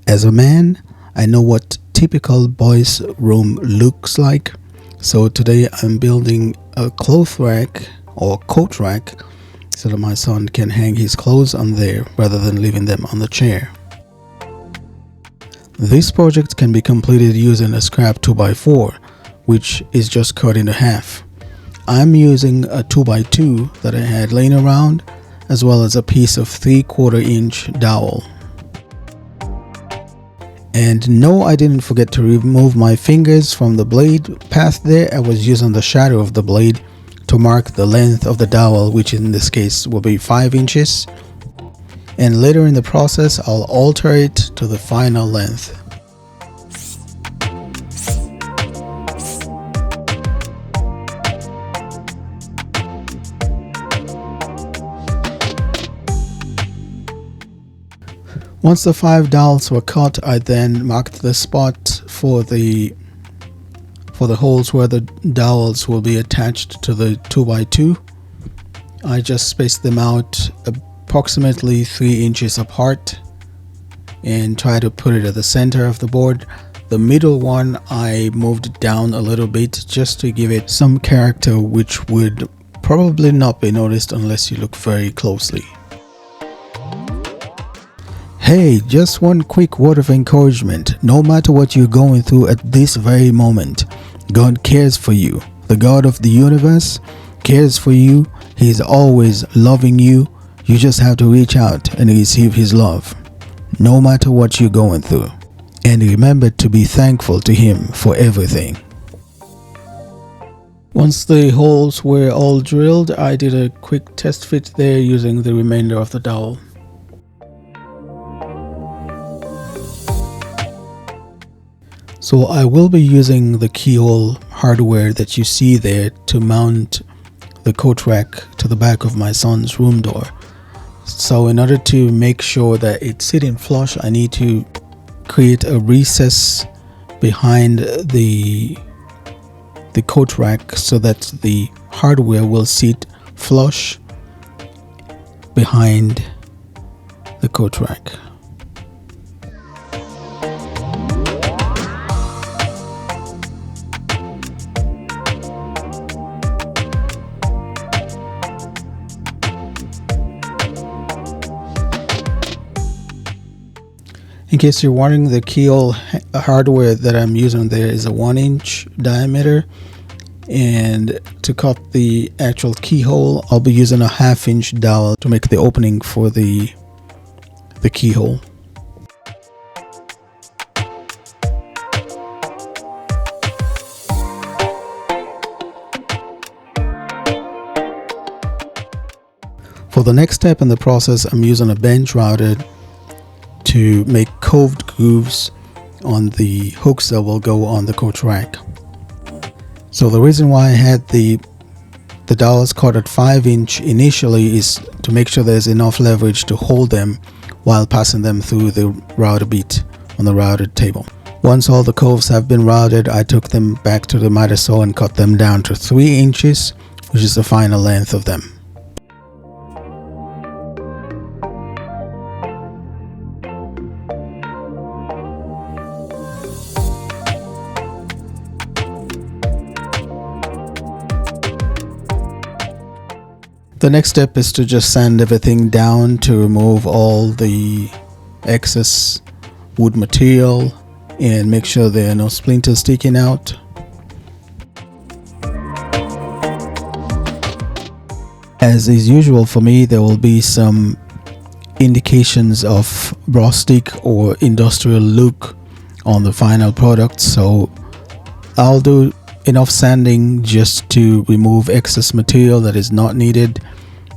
As a man, I know what typical boys' room looks like. So today I'm building a cloth rack or coat rack so that my son can hang his clothes on there rather than leaving them on the chair. This project can be completed using a scrap 2x4, which is just cut into half. I'm using a 2x2 that I had laying around, as well as a piece of 3/4 inch dowel. And no, I didn't forget to remove my fingers from the blade path there. I was using the shadow of the blade to mark the length of the dowel, which in this case will be 5 inches. And later in the process, I'll alter it to the final length. Once the 5 dowels were cut, I then marked the spot for the holes where the dowels will be attached to the 2x2. I just spaced them out approximately 3 inches apart and try to put it at the center of the board. The middle one I moved down a little bit just to give it some character, which would probably not be noticed unless you look very closely. Hey, just one quick word of encouragement. No matter what you're going through at this very moment, God cares for you. The God of the universe cares for you. He's always loving you. You just have to reach out and receive His love, no matter what you're going through. And remember to be thankful to Him for everything. Once the holes were all drilled, I did a quick test fit there using the remainder of the dowel. So I will be using the keyhole hardware that you see there to mount the coat rack to the back of my son's room door. So in order to make sure that it's sitting flush, I need to create a recess behind the coat rack so that the hardware will sit flush behind the coat rack. In case you're wondering, the keyhole hardware that I'm using there is a 1-inch diameter, and to cut the actual keyhole I'll be using a 1/2-inch dowel to make the opening for the keyhole. For the next step in the process, I'm using a bench router to make coved grooves on the hooks that will go on the coat rack. So the reason why I had the dowels cut at 5-inch initially is to make sure there's enough leverage to hold them while passing them through the router bit on the routed table. Once all the coves have been routed, I took them back to the miter saw and cut them down to 3 inches, which is the final length of them. The next step is to just sand everything down to remove all the excess wood material and make sure there are no splinters sticking out. As is usual for me, there will be some indications of rustic or industrial look on the final product, so I'll do enough sanding just to remove excess material that is not needed,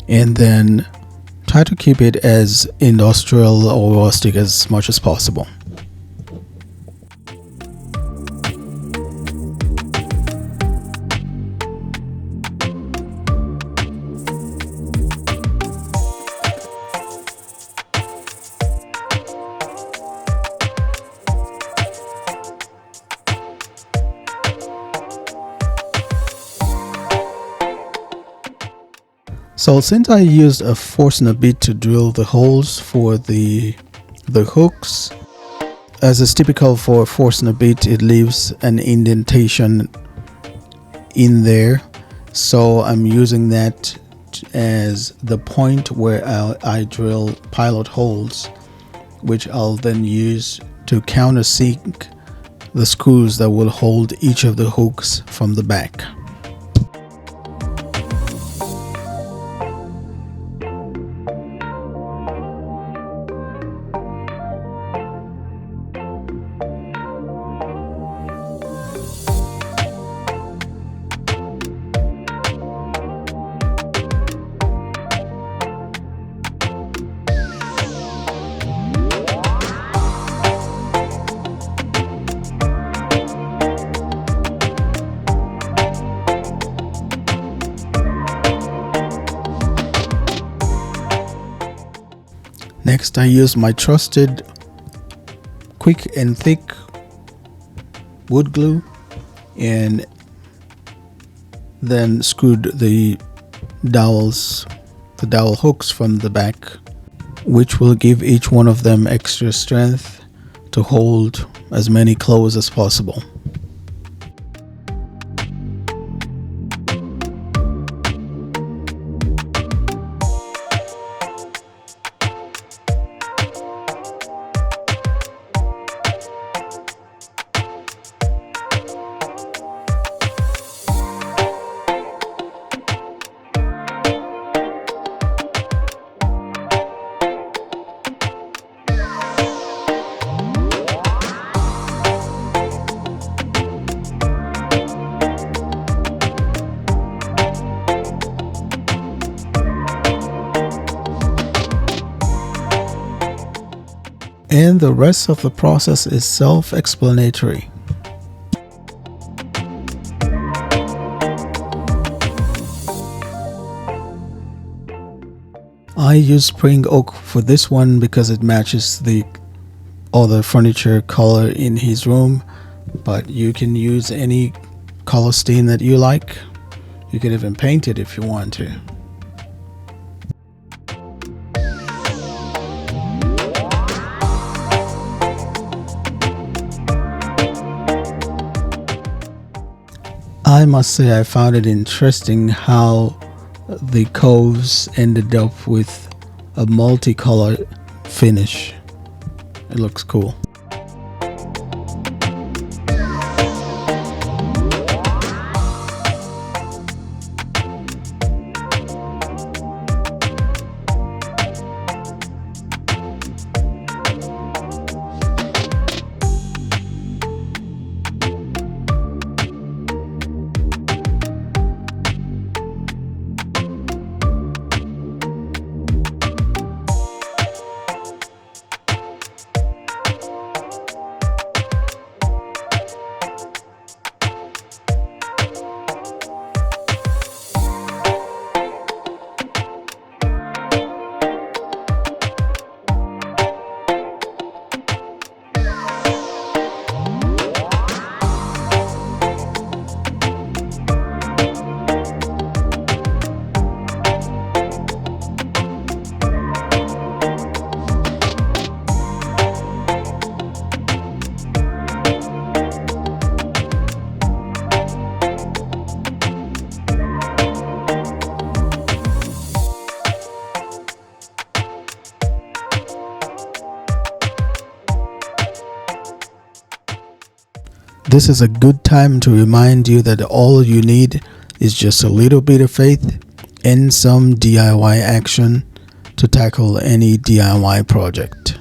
and then try to keep it as industrial or rustic as much as possible. So since I used a Forstner bit to drill the holes for the hooks, As is typical for forstner bit, it leaves an indentation in there, so I'm using that as the point where I drill pilot holes, which I'll then use to countersink the screws that will hold each of the hooks from the back. Next, I use my trusted quick and thick wood glue and then screwed the dowel hooks from the back, which will give each one of them extra strength to hold as many clothes as possible. And the rest of the process is self-explanatory. I use spring oak for this one because it matches the other furniture color in his room, but you can use any color scheme that you like. You can even paint it if you want to. I must say I found it interesting how the coves ended up with a multicolored finish. It looks cool. This is a good time to remind you that all you need is just a little bit of faith and some DIY action to tackle any DIY project.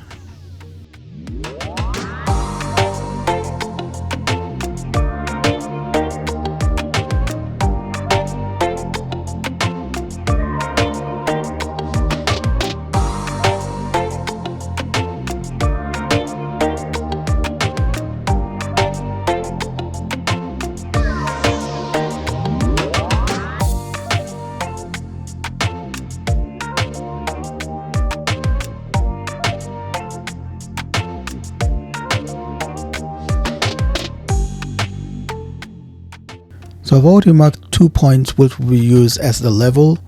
So I've already marked 2 points which we use as the level.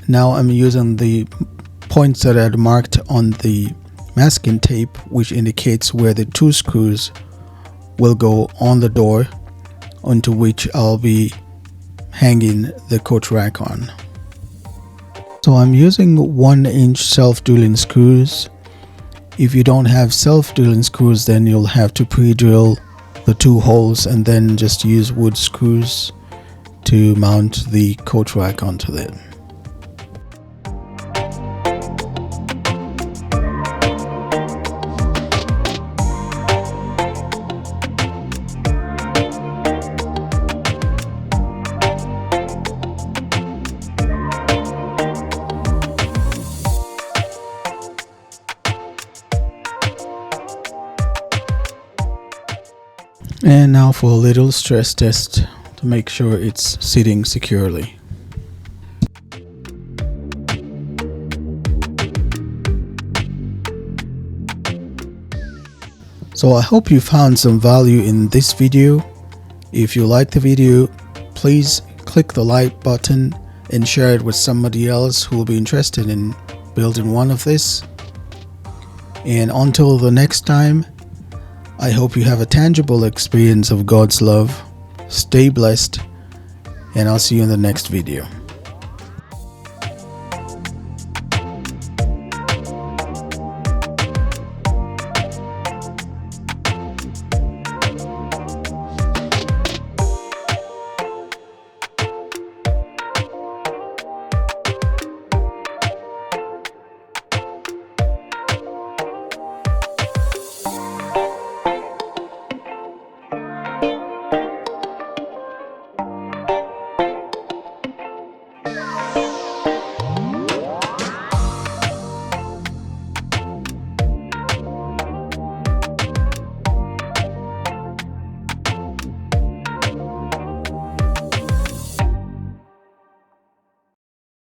Now I'm using the points that I had marked on the masking tape, which indicates where the 2 screws will go on the door, onto which I'll be hanging the coat rack on. So I'm using 1-inch self-drilling screws. If you don't have self-drilling screws, then you'll have to pre-drill the 2 holes and then just use wood screws to mount the coat rack onto them. And now for a little stress test to make sure it's sitting securely. So I hope you found some value in this video. If you like the video, please click the like button and share it with somebody else who will be interested in building one of this. And until the next time, I hope you have a tangible experience of God's love. Stay blessed, and I'll see you in the next video.